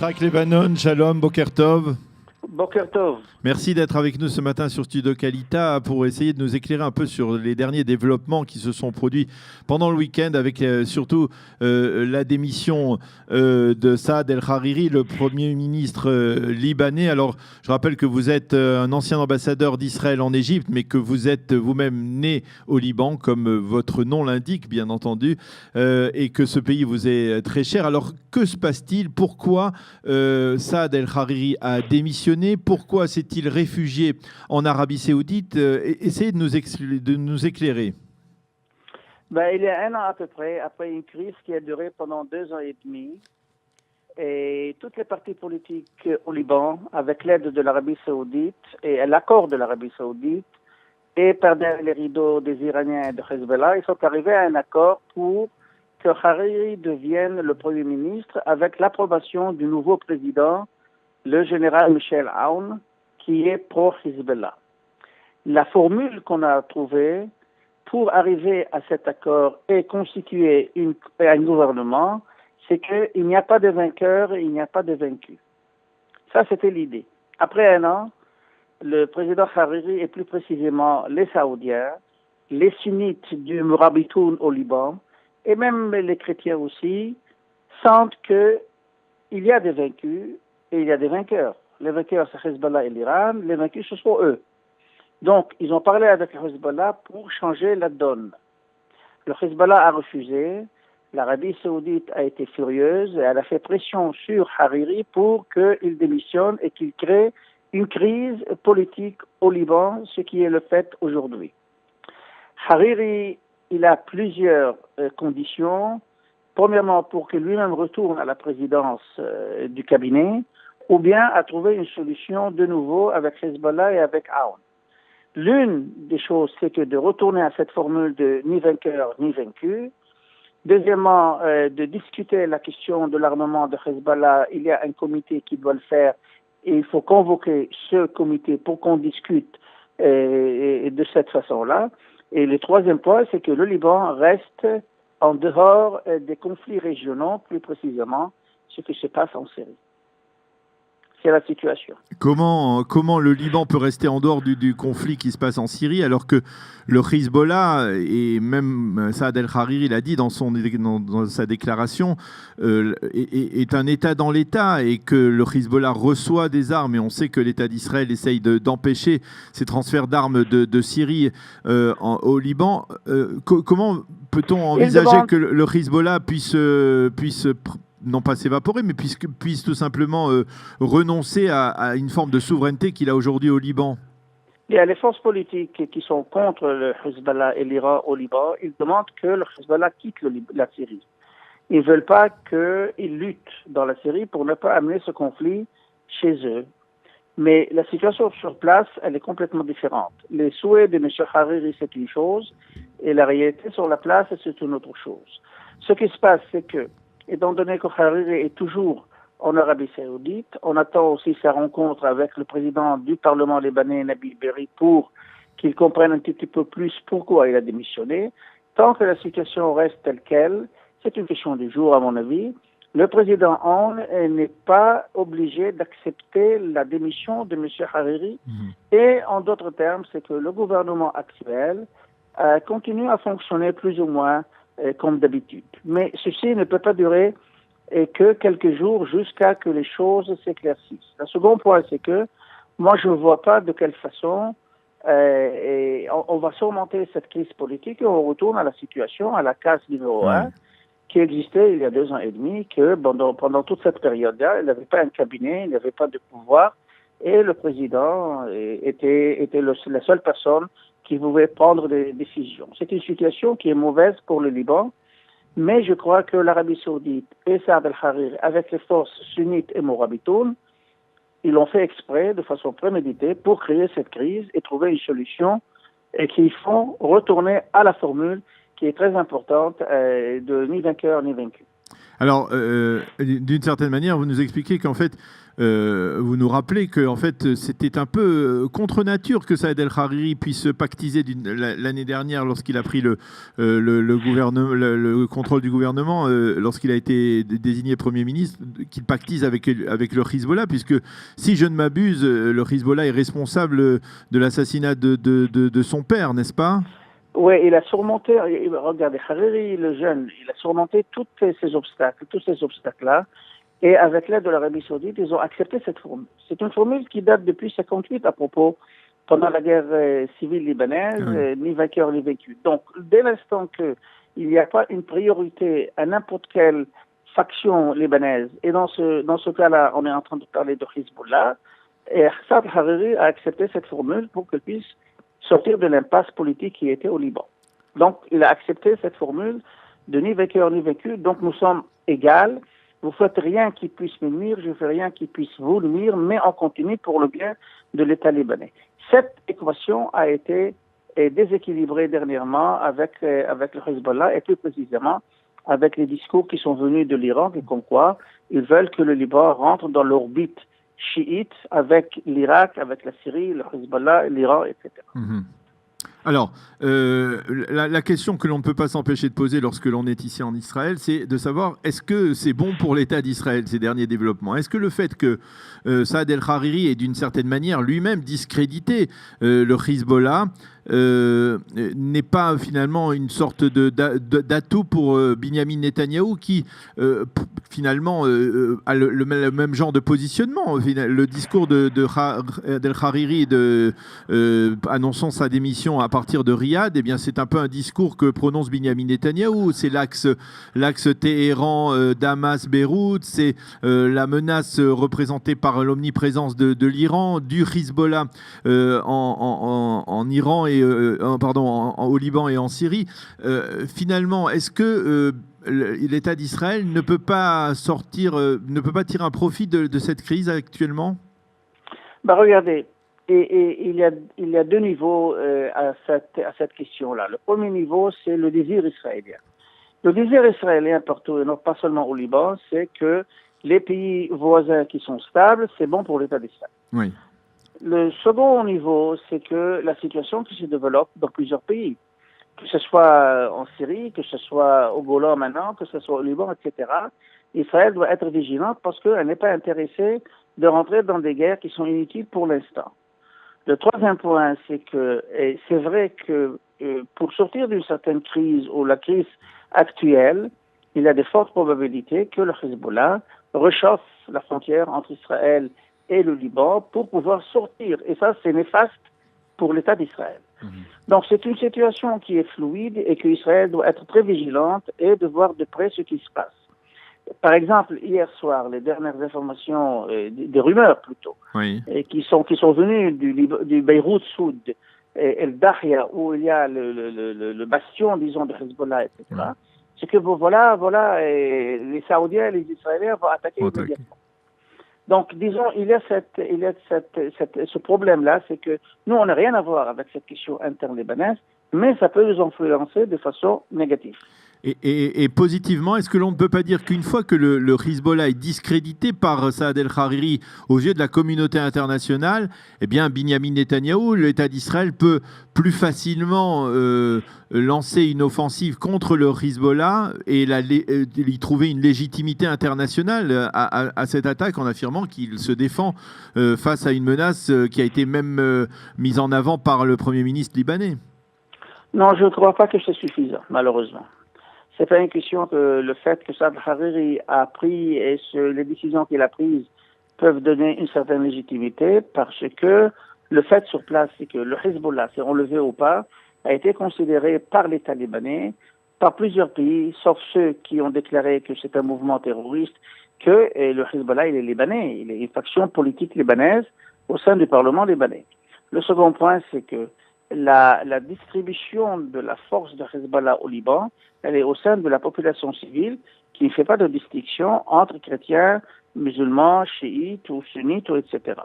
Yitzhak Lebanon, Shalom, Boker Tov. Boker Tov. Merci d'être avec nous ce matin sur Studio Kalita pour essayer de nous éclairer un peu sur les derniers développements qui se sont produits pendant le week-end avec surtout la démission de Saad El-Hariri, le Premier ministre libanais. Alors, je rappelle que vous êtes un ancien ambassadeur d'Israël en Égypte, mais que vous êtes vous-même né au Liban, comme votre nom l'indique, bien entendu, et que ce pays vous est très cher. Alors, que se passe-t-il? Pourquoi Saad El-Hariri a démissionné? Pourquoi s'est-il réfugié en Arabie Saoudite? Essayez de nous éclairer. Il y a un an à peu près, après une crise qui a duré pendant 2 ans et demi, et toutes les partis politiques au Liban, avec l'aide de l'Arabie Saoudite et l'accord de l'Arabie Saoudite, et par derrière les rideaux des Iraniens et de Hezbollah, ils sont arrivés à un accord pour que Hariri devienne le Premier ministre avec l'approbation du nouveau président, le général Michel Aoun, qui est pro-Hezbollah. La formule qu'on a trouvée pour arriver à cet accord et constituer un gouvernement, c'est qu'il n'y a pas de vainqueur et il n'y a pas de vaincu. Ça, c'était l'idée. Après un an, le président Hariri, et plus précisément les Saoudiens, les sunnites du Mourabitoun au Liban, et même les chrétiens aussi, sentent qu'il y a des vaincus et il y a des vainqueurs. Les vainqueurs, c'est Hezbollah et l'Iran. Les vaincus, ce sont eux. Donc, ils ont parlé avec le Hezbollah pour changer la donne. Le Hezbollah a refusé. L'Arabie Saoudite a été furieuse et elle a fait pression sur Hariri pour qu'il démissionne et qu'il crée une crise politique au Liban, ce qui est le fait aujourd'hui. Hariri, il a plusieurs conditions. Premièrement, pour que lui-même retourne à la présidence du cabinet, ou bien à trouver une solution de nouveau avec Hezbollah et avec Aoun. L'une des choses, c'est que de retourner à cette formule de ni vainqueur ni vaincu. Deuxièmement, de discuter la question de l'armement de Hezbollah. Il y a un comité qui doit le faire et il faut convoquer ce comité pour qu'on discute de cette façon-là. Et le troisième point, c'est que le Liban reste en dehors des conflits régionaux, plus précisément ce qui se passe en Syrie. C'est la situation. Comment le Liban peut rester en dehors du conflit qui se passe en Syrie alors que le Hezbollah, et même Saad El-Hariri l'a dit dans sa déclaration, est un État dans l'État et que le Hezbollah reçoit des armes et on sait que l'État d'Israël essaye d'empêcher ces transferts d'armes de Syrie au Liban. Comment peut-on envisager que le Hezbollah puisse non pas s'évaporer, mais puisse tout simplement renoncer à une forme de souveraineté qu'il a aujourd'hui au Liban? Il y a les forces politiques qui sont contre le Hezbollah et l'Iran au Liban. Ils demandent que le Hezbollah quitte la Syrie. Ils ne veulent pas qu'ils luttent dans la Syrie pour ne pas amener ce conflit chez eux. Mais la situation sur place, elle est complètement différente. Les souhaits de M. Hariri, c'est une chose, et la réalité sur la place, c'est une autre chose. Ce qui se passe, c'est que étant donné que Hariri est toujours en Arabie Saoudite, on attend aussi sa rencontre avec le président du Parlement libanais, Nabil Berri, pour qu'il comprenne un petit peu plus pourquoi il a démissionné. Tant que la situation reste telle qu'elle, c'est une question du jour à mon avis, le président Aoun n'est pas obligé d'accepter la démission de M. Hariri. Et en d'autres termes, c'est que le gouvernement actuel continue à fonctionner plus ou moins comme d'habitude. Mais ceci ne peut pas durer que quelques jours jusqu'à que les choses s'éclaircissent. Le second point, c'est que moi, je ne vois pas de quelle façon on va surmonter cette crise politique et on retourne à la situation, à la case numéro 1, qui existait il y a 2 ans et demi, que pendant toute cette période-là, il n'avait pas un cabinet, il n'avait pas de pouvoir, et le président était la seule personne qui pouvait prendre des décisions. C'est une situation qui est mauvaise pour le Liban, mais je crois que l'Arabie Saoudite et Saad El-Hariri, avec les forces sunnites et Mourabitoun, ils l'ont fait exprès, de façon préméditée, pour créer cette crise et trouver une solution et qui font retourner à la formule qui est très importante de ni vainqueur ni vaincu. Alors, d'une certaine manière, vous nous expliquez qu'en fait, vous nous rappelez que en fait, c'était un peu contre nature que Saad El-Hariri puisse pactiser l'année dernière lorsqu'il a pris le contrôle du gouvernement, lorsqu'il a été désigné Premier ministre, qu'il pactise avec le Hezbollah, puisque si je ne m'abuse, le Hezbollah est responsable de l'assassinat de son père, n'est-ce pas? Oui, il a surmonté, regardez, Hariri, le jeune, il a surmonté tous ces obstacles-là, et avec l'aide de l'Arabie Saoudite, ils ont accepté cette formule. C'est une formule qui date depuis 1958 à propos, pendant la guerre civile libanaise, ni vainqueur ni vaincu. Donc, dès l'instant qu'il n'y a pas une priorité à n'importe quelle faction libanaise, et dans ce cas-là, on est en train de parler de Hezbollah, et Saad Hariri a accepté cette formule pour qu'il puisse sortir de l'impasse politique qui était au Liban. Donc, il a accepté cette formule de ni vainqueur ni vaincu. Donc, nous sommes égales. Vous faites rien qui puisse me nuire, je ne fais rien qui puisse vous nuire, mais on continue pour le bien de l'État libanais. Cette équation a été déséquilibrée dernièrement avec le Hezbollah et plus précisément avec les discours qui sont venus de l'Iran et comme quoi ils veulent que le Liban rentre dans l'orbite chiite avec l'Irak, avec la Syrie, le Hezbollah, l'Iran, etc. Alors, la question que l'on ne peut pas s'empêcher de poser lorsque l'on est ici en Israël, c'est de savoir est-ce que c'est bon pour l'État d'Israël, ces derniers développements? Est-ce que le fait que Saad El-Hariri ait d'une certaine manière lui-même discrédité le Hezbollah n'est pas finalement une sorte d'atout pour Binyamin Netanyahou qui finalement a le même genre de positionnement. Le discours d'El-Hariri annonçant sa démission à partir de Riyad, eh bien c'est un peu un discours que prononce Binyamin Netanyahou. C'est l'axe Téhéran, Damas, Beyrouth, c'est la menace représentée par l'omniprésence de l'Iran, du Hezbollah en Iran et au Liban et en Syrie. Finalement, est-ce que l'État d'Israël ne peut pas tirer un profit de cette crise actuellement? Regardez, il y a deux niveaux à cette question-là. Le premier niveau, c'est le désir israélien. Le désir israélien partout, et non pas seulement au Liban, c'est que les pays voisins qui sont stables, c'est bon pour l'État d'Israël. Oui. Le second niveau, c'est que la situation qui se développe dans plusieurs pays, que ce soit en Syrie, que ce soit au Golan maintenant, que ce soit au Liban, etc., Israël doit être vigilante parce qu'elle n'est pas intéressée de rentrer dans des guerres qui sont inutiles pour l'instant. Le troisième point, c'est que c'est vrai que pour sortir d'une certaine crise ou la crise actuelle, il y a de fortes probabilités que le Hezbollah réchauffe la frontière entre Israël et le Liban pour pouvoir sortir. Et ça, c'est néfaste pour l'État d'Israël. Donc, c'est une situation qui est fluide et qu'Israël doit être très vigilante et de voir de près ce qui se passe. Par exemple, hier soir, les dernières informations, des rumeurs plutôt, oui, qui sont venues du Beyrouth Sud, El Dahia, où il y a le bastion, disons, de Hezbollah, etc., c'est que voilà, les Saoudiens et les Israéliens vont attaquer immédiatement. Donc, disons, il y a ce problème-là, c'est que nous, on n'a rien à voir avec cette question interne libanaise, mais ça peut nous influencer de façon négative. Et positivement, est-ce que l'on ne peut pas dire qu'une fois que le Hezbollah est discrédité par Saad El-Hariri aux yeux de la communauté internationale, eh bien Binyamin Netanyahou, l'État d'Israël, peut plus facilement lancer une offensive contre le Hezbollah et y trouver une légitimité internationale à cette attaque en affirmant qu'il se défend face à une menace qui a été même mise en avant par le Premier ministre libanais? Non, je ne crois pas que c'est suffisant, malheureusement. C'est pas une question que le fait que Saad Hariri a pris et les décisions qu'il a prises peuvent donner une certaine légitimité parce que le fait sur place, c'est que le Hezbollah, c'est enlevé ou pas, a été considéré par l'État libanais, par plusieurs pays, sauf ceux qui ont déclaré que c'est un mouvement terroriste, que le Hezbollah, il est libanais, il est une faction politique libanaise au sein du Parlement libanais. Le second point, c'est que la distribution de la force de Hezbollah au Liban, elle est au sein de la population civile qui ne fait pas de distinction entre chrétiens, musulmans, chiites ou sunnites, etc.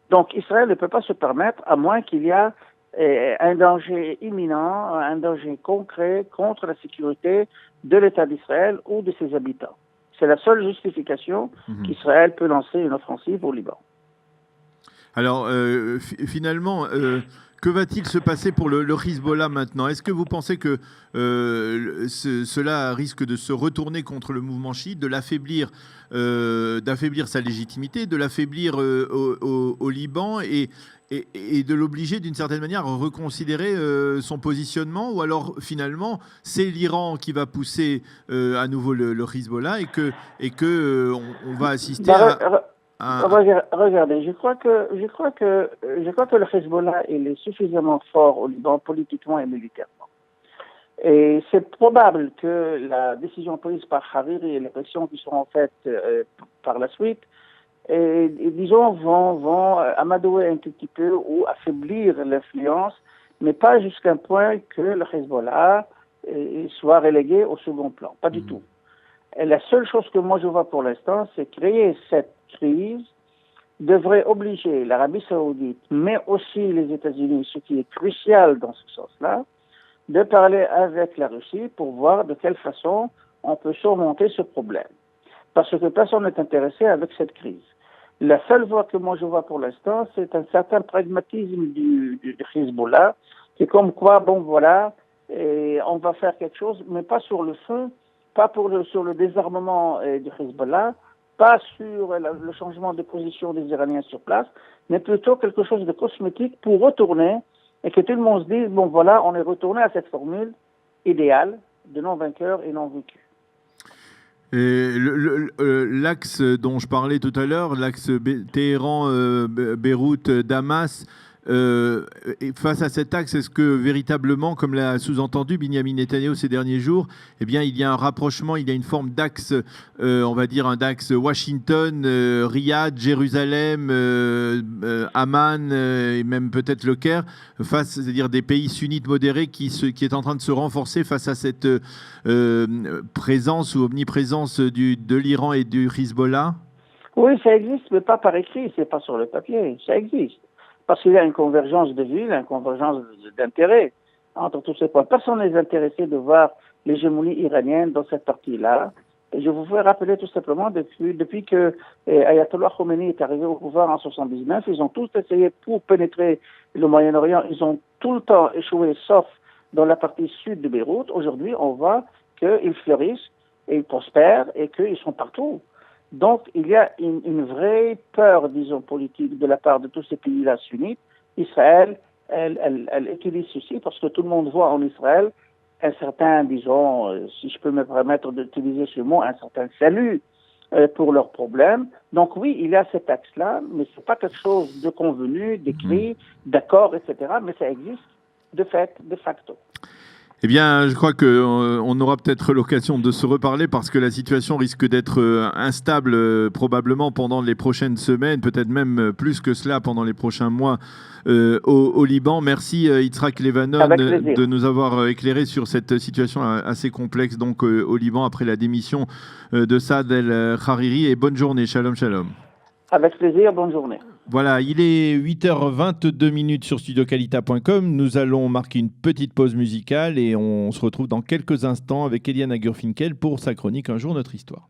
Donc Israël ne peut pas se permettre, à moins qu'il y ait un danger imminent, un danger concret contre la sécurité de l'État d'Israël ou de ses habitants. C'est la seule justification qu'Israël peut lancer une offensive au Liban. Alors, finalement, que va-t-il se passer pour le Hezbollah maintenant? Est-ce que vous pensez que cela risque de se retourner contre le mouvement chiite, de l'affaiblir, d'affaiblir sa légitimité, de l'affaiblir au Liban et de l'obliger d'une certaine manière à reconsidérer son positionnement? Ou alors finalement c'est l'Iran qui va pousser à nouveau le Hezbollah et que on va assister Regardez, je crois que le Hezbollah il est suffisamment fort au Liban politiquement et militairement. Et c'est probable que la décision prise par Hariri et les pressions qui seront faites par la suite, disons, vont amadouer un tout petit peu ou affaiblir l'influence, mais pas jusqu'à un point que le Hezbollah soit relégué au second plan. Pas du tout. Et la seule chose que moi je vois pour l'instant, c'est créer cette crise devrait obliger l'Arabie Saoudite, mais aussi les États-Unis, ce qui est crucial dans ce sens-là, de parler avec la Russie pour voir de quelle façon on peut surmonter ce problème. Parce que personne n'est intéressé avec cette crise. La seule voie que moi je vois pour l'instant, c'est un certain pragmatisme du Hezbollah, qui est comme quoi, bon voilà, et on va faire quelque chose, mais pas sur le fond, pas sur le désarmement du Hezbollah, pas sur le changement de position des Iraniens sur place, mais plutôt quelque chose de cosmétique pour retourner et que tout le monde se dise, bon voilà, on est retourné à cette formule idéale de non-vainqueur et non-vaincu. L'axe dont je parlais tout à l'heure, l'axe Téhéran, Beyrouth, Damas, face à cet axe, est-ce que véritablement, comme l'a sous-entendu Binyamin Netanyahou ces derniers jours, eh bien, il y a un rapprochement, il y a une forme d'axe, on va dire un axe Washington, Riyad, Jérusalem, Amman et même peut-être le Caire, c'est-à-dire des pays sunnites modérés qui est en train de se renforcer face à cette présence ou omniprésence de l'Iran et du Hezbollah? Oui, ça existe, mais pas par écrit, c'est pas sur le papier, ça existe. Parce qu'il y a une convergence de vues, une convergence d'intérêts entre tous ces points. Personne n'est intéressé de voir l'hégémonie iranienne dans cette partie-là. Et je vous fais rappeler tout simplement, depuis que Ayatollah Khomeini est arrivé au pouvoir en 1979, ils ont tous essayé pour pénétrer le Moyen-Orient. Ils ont tout le temps échoué, sauf dans la partie sud de Beyrouth. Aujourd'hui, on voit qu'ils fleurissent et ils prospèrent et qu'ils sont partout. Donc, il y a une vraie peur, disons, politique de la part de tous ces pays-là sunnites. Israël, elle utilise ceci parce que tout le monde voit en Israël un certain, disons, si je peux me permettre d'utiliser ce mot, un certain salut pour leurs problèmes. Donc oui, il y a cet axe-là, mais c'est pas quelque chose de convenu, d'écrit, d'accord, etc. Mais ça existe de fait, de facto. Eh bien, je crois qu'on aura peut-être l'occasion de se reparler parce que la situation risque d'être instable probablement pendant les prochaines semaines, peut-être même plus que cela pendant les prochains mois au Liban. Merci Yitzhak Levanon de nous avoir éclairé sur cette situation assez complexe donc au Liban après la démission de Saad el-Hariri. Et bonne journée, shalom shalom. Avec plaisir, bonne journée. Voilà, il est 8h22 sur studiocalita.com. Nous allons marquer une petite pause musicale et on se retrouve dans quelques instants avec Eliane Agurfinkel pour sa chronique Un jour notre histoire.